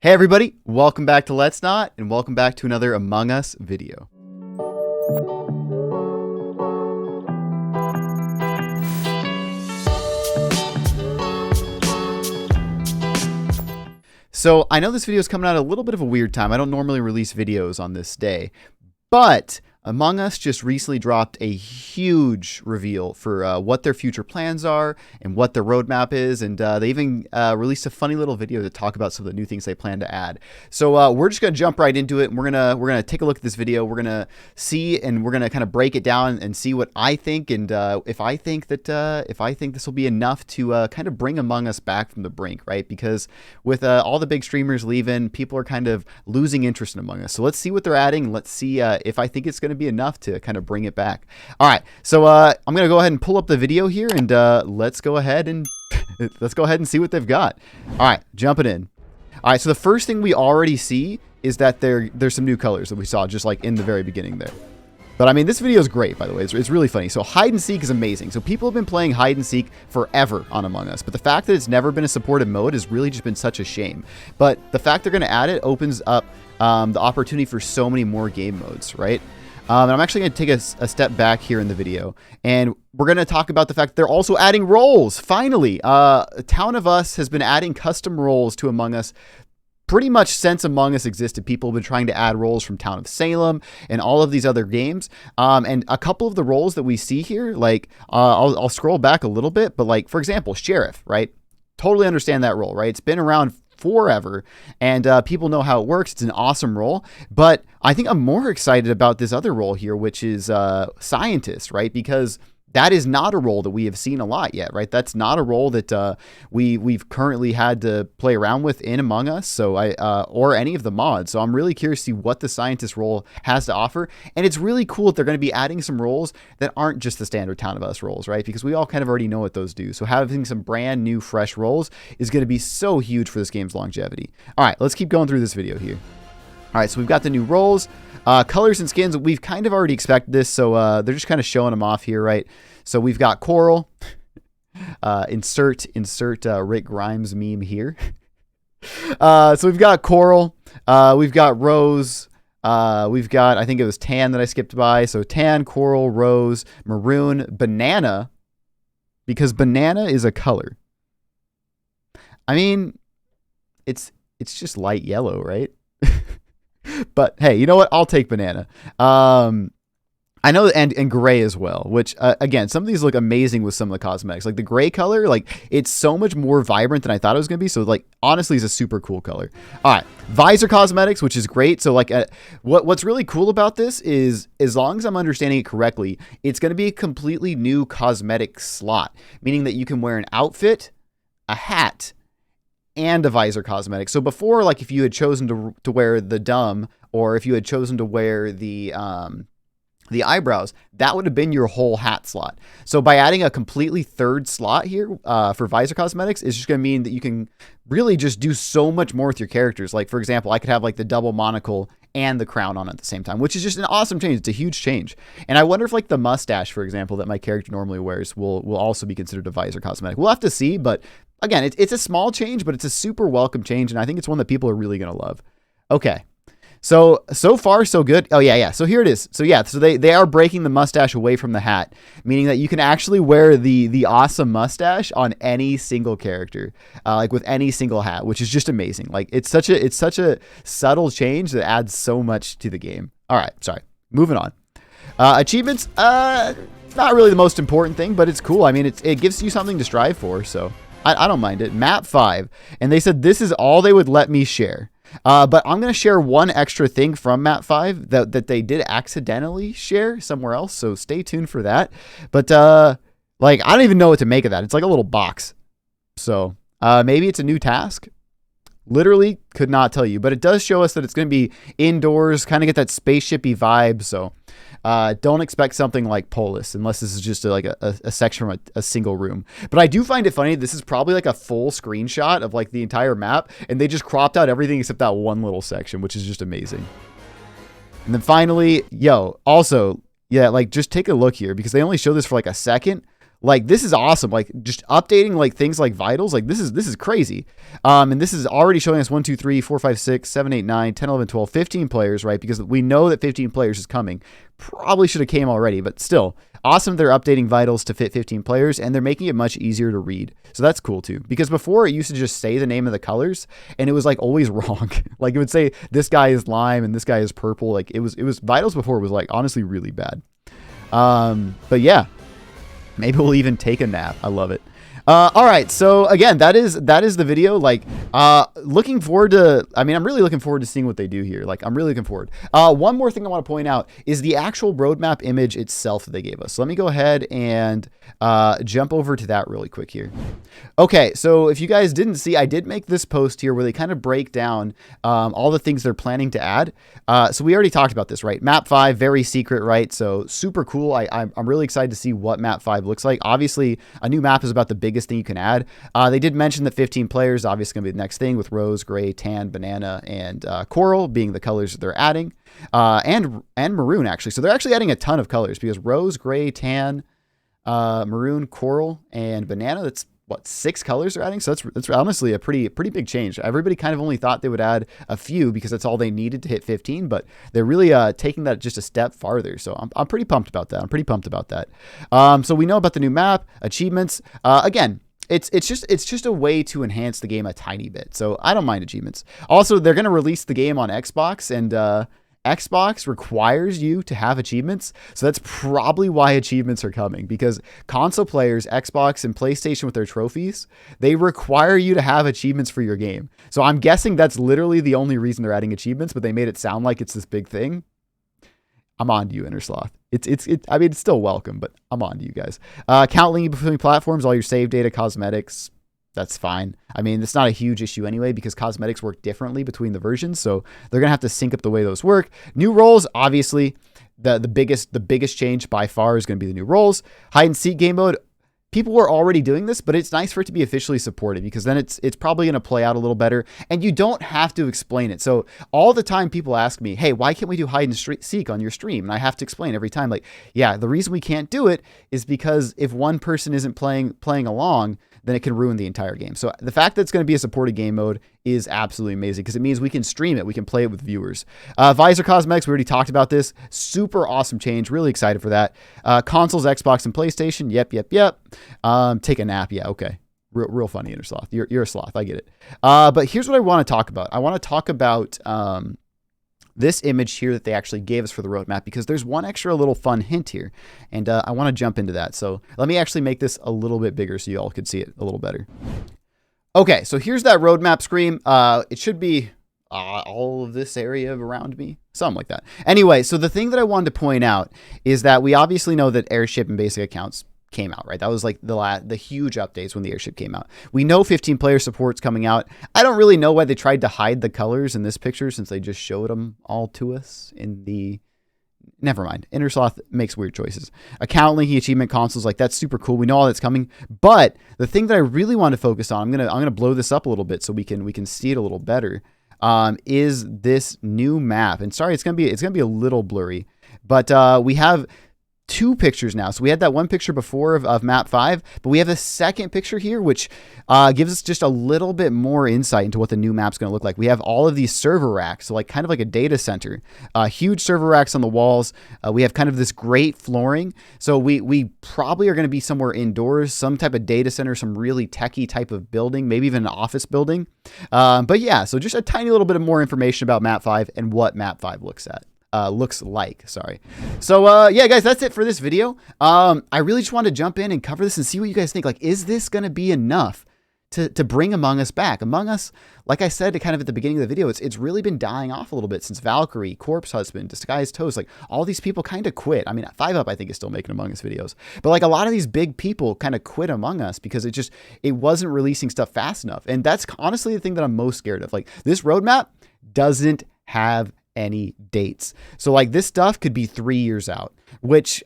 Hey everybody, welcome back to LetsNot, and welcome back to another Among Us video. So I know this video is coming out at a little bit of a weird time. I don't normally release videos on this day, but Among Us just recently dropped a huge reveal for what their future plans are and what their roadmap is, and they even released a funny little video to talk about some of the new things they plan to add. So we're just gonna jump right into it, and we're gonna take a look at this video. We're gonna see, and we're gonna kind of break it down and see what I think, and if I think this will be enough to kind of bring Among Us back from the brink, right? Because with all the big streamers leaving, people are kind of losing interest in Among Us. So let's see what they're adding. Let's see if I think it's going to be enough to kind of bring it back. All right, so I'm going to go ahead and pull up the video here, and let's go ahead and see what they've got. All right, jumping in. All right, so the first thing we already see is that there's some new colors that we saw just like in the very beginning there. But I mean, this video is great, by the way. It's really funny. So hide and seek is amazing. So people have been playing hide and seek forever on Among Us, but the fact that it's never been a supported mode has really just been such a shame. But the fact they're going to add it opens up the opportunity for so many more game modes, right? And I'm actually going to take a step back here in the video, and we're going to talk about the fact that they're also adding roles. Finally, Town of Us has been adding custom roles to Among Us pretty much since Among Us existed. People have been trying to add roles from Town of Salem and all of these other games. And a couple of the roles that we see here, like I'll scroll back a little bit, but like, for example, Sheriff, right? Totally understand that role, right? It's been around forever, and people know how it works. It's an awesome role, but I think I'm more excited about this other role here, which is Scientist, right? Because that is not a role that we have seen a lot yet, right? That's not a role that we've currently had to play around with in Among Us, so or any of the mods. So I'm really curious to see what the Scientist role has to offer, and it's really cool that they're going to be adding some roles that aren't just the standard Town of Us roles, right? Because we all kind of already know what those do. So having some brand new, fresh roles is going to be so huge for this game's longevity. All right, let's keep going through this video here. All right, so we've got the new roles. Colors and skins, we've kind of already expected this, so they're just kind of showing them off here, right? So we've got Coral. Insert Rick Grimes meme here. So we've got Coral. We've got Rose. We've got, I think it was Tan that I skipped by. So Tan, Coral, Rose, Maroon, Banana, because banana is a color. I mean, it's just light yellow, right? But hey, you know what? I'll take banana. I know, and gray as well, which again, some of these look amazing with some of the cosmetics. Like the gray color, like it's so much more vibrant than I thought it was going to be. So like, honestly, it's a super cool color. All right, VISOR cosmetics, which is great. So like, what's really cool about this is, as long as I'm understanding it correctly, it's going to be a completely new cosmetic slot, meaning that you can wear an outfit, a hat, and a VISOR cosmetic. So before, like if you had chosen to wear the dumb, or if you had chosen to wear the eyebrows, that would have been your whole hat slot. So by adding a completely third slot here for VISOR cosmetics, it's just going to mean that you can really just do so much more with your characters. Like for example, I could have like the double monocle and the crown on at the same time, which is just an awesome change. It's a huge change. And I wonder if like the mustache, for example, that my character normally wears will also be considered a VISOR cosmetic. We'll have to see, but again, it's a small change, but it's a super welcome change, and I think it's one that people are really going to love. Okay. So far, so good. Oh, yeah. So here it is. So yeah, so they are breaking the mustache away from the hat, meaning that you can actually wear the awesome mustache on any single character, like with any single hat, which is just amazing. Like it's such a subtle change that adds so much to the game. All right, sorry. Moving on. Achievements, not really the most important thing, but it's cool. I mean, it gives you something to strive for, so I don't mind it. Map 5, and they said this is all they would let me share. But I'm going to share one extra thing from Map 5 that they did accidentally share somewhere else, so stay tuned for that. But like, I don't even know what to make of that. It's like a little box. So maybe it's a new task. Literally could not tell you, but it does show us that it's going to be indoors, kind of get that spaceshipy vibe. So don't expect something like Polis unless this is just like a section from a single room. But I do find it funny. This is probably like a full screenshot of like the entire map, and they just cropped out everything except that one little section, which is just amazing. And then finally, also, yeah, like just take a look here because they only show this for like a second. Like, this is awesome. Like, just updating like things like vitals. Like, this is crazy. And this is already showing us 1, 2, 3, 4, 5, 6, 7, 8, 9, 10, 11, 12, 15 players, right? Because we know that 15 players is coming. Probably should have came already, but still awesome. They're updating vitals to fit 15 players, and they're making it much easier to read. So that's cool too. Because before it used to just say the name of the colors, and it was like always wrong. Like, it would say this guy is lime and this guy is purple. Like, it was vitals before was like honestly really bad. But yeah. Maybe we'll even take a nap. I love it. All right. So again, that is the video. Like, looking forward to, I mean, I'm really looking forward to seeing what they do here. Like, I'm really looking forward. One more thing I want to point out is the actual roadmap image itself that they gave us. So let me go ahead and jump over to that really quick here. Okay. So if you guys didn't see, I did make this post here where they kind of break down all the things they're planning to add. So we already talked about this, right? Map 5, very secret, right? So super cool. I'm really excited to see what map 5 looks like. Obviously, a new map is about the biggest thing you can add. They did mention that 15 players, obviously going to be the next thing, with rose, gray, tan, banana, and coral being the colors that they're adding, and maroon, actually. So they're actually adding a ton of colors, because rose, gray, tan, maroon, coral, and banana, that's what, 6 colors they're adding. So that's honestly a pretty big change. Everybody kind of only thought they would add a few because that's all they needed to hit 15, but they're really taking that just a step farther. So I'm pretty pumped about that. So we know about the new map, achievements. Again, it's just a way to enhance the game a tiny bit. So I don't mind achievements. Also, they're going to release the game on Xbox, and Xbox requires you to have achievements. So that's probably why achievements are coming, because console players, Xbox and PlayStation with their trophies, they require you to have achievements for your game. So I'm guessing that's literally the only reason they're adding achievements, but they made it sound like it's this big thing. I'm on to you, InnerSloth. I mean, it's still welcome, but I'm on to you guys. Count linking between platforms, all your save data, cosmetics. That's fine. I mean, it's not a huge issue anyway, because cosmetics work differently between the versions. So they're going to have to sync up the way those work. New roles, obviously, the biggest change by far is going to be the new roles. Hide and seek game mode. People were already doing this, but it's nice for it to be officially supported, because then it's probably going to play out a little better, and you don't have to explain it. So all the time people ask me, hey, why can't we do hide and seek on your stream? And I have to explain every time, like, yeah, the reason we can't do it is because if one person isn't playing along, then it can ruin the entire game. So the fact that it's going to be a supported game mode is absolutely amazing, because it means we can stream it. We can play it with viewers. VISOR cosmetics, we already talked about this. Super awesome change. Really excited for that. Consoles, Xbox, and PlayStation. Yep. Take a nap. Yeah, okay. Real funny, InnerSloth. You're a sloth. I get it. But here's what I want to talk about. I want to talk about this image here that they actually gave us for the roadmap, because there's one extra little fun hint here, and I want to jump into that. So let me actually make this a little bit bigger so you all could see it a little better. Okay, so here's that roadmap screen. It should be all of this area around me, something like that. Anyway, so the thing that I wanted to point out is that we obviously know that airship and basic accounts came out, right? That was like the huge updates when the airship came out. We know 15 player support's coming out. I don't really know why they tried to hide the colors in this picture, since they just showed them all to us in the... Never mind. InnerSloth makes weird choices. Account linking, achievement consoles, like, that's super cool. We know all that's coming. But the thing that I really want to focus on, I'm gonna blow this up a little bit so we can see it a little better. Is this new map? And sorry, it's gonna be a little blurry, but we have 2 pictures now. So we had that one picture before of map 5, but we have a second picture here, which gives us just a little bit more insight into what the new map's going to look like. We have all of these server racks, so like kind of like a data center, huge server racks on the walls. We have kind of this great flooring. So we probably are going to be somewhere indoors, some type of data center, some really techie type of building, maybe even an office building. But yeah, so just a tiny little bit of more information about map 5 and what map 5 looks like. Sorry. So yeah, guys, that's it for this video. I really just wanted to jump in and cover this and see what you guys think. Like, is this going to be enough to bring Among Us back? Among Us, like I said kind of at the beginning of the video, it's really been dying off a little bit since Valkyrie, Corpse Husband, Disguised Toast. Like, all these people kind of quit. I mean, 5UP I think is still making Among Us videos, but like a lot of these big people kind of quit Among Us because it wasn't releasing stuff fast enough. And that's honestly the thing that I'm most scared of. Like, this roadmap doesn't have any dates. So like, this stuff could be 3 years out, which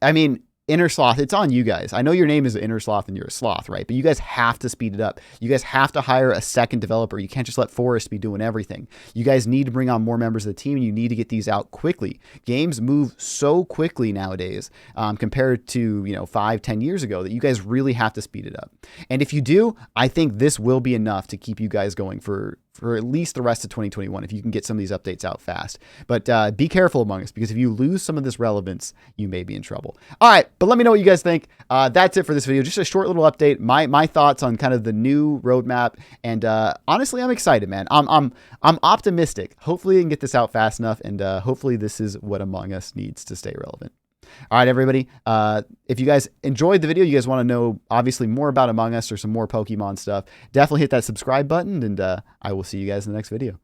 I mean, InnerSloth, it's on you guys. I know your name is InnerSloth and you're a sloth, right? But you guys have to speed it up. You guys have to hire a second developer. You can't just let Forrest be doing everything. You guys need to bring on more members of the team. And you need to get these out quickly. Games move so quickly nowadays compared to 5-10 years ago that you guys really have to speed it up. And if you do, I think this will be enough to keep you guys going for at least the rest of 2021 if you can get some of these updates out fast. But be careful Among Us, because if you lose some of this relevance, you may be in trouble. All right, but let me know what you guys think. That's it for this video. Just a short little update, my thoughts on kind of the new roadmap, and honestly, I'm excited, man. I'm optimistic. Hopefully, I can get this out fast enough, and hopefully, this is what Among Us needs to stay relevant. All right, everybody. If you guys enjoyed the video, you guys want to know obviously more about Among Us or some more Pokemon stuff, definitely hit that subscribe button, and I will see you guys in the next video.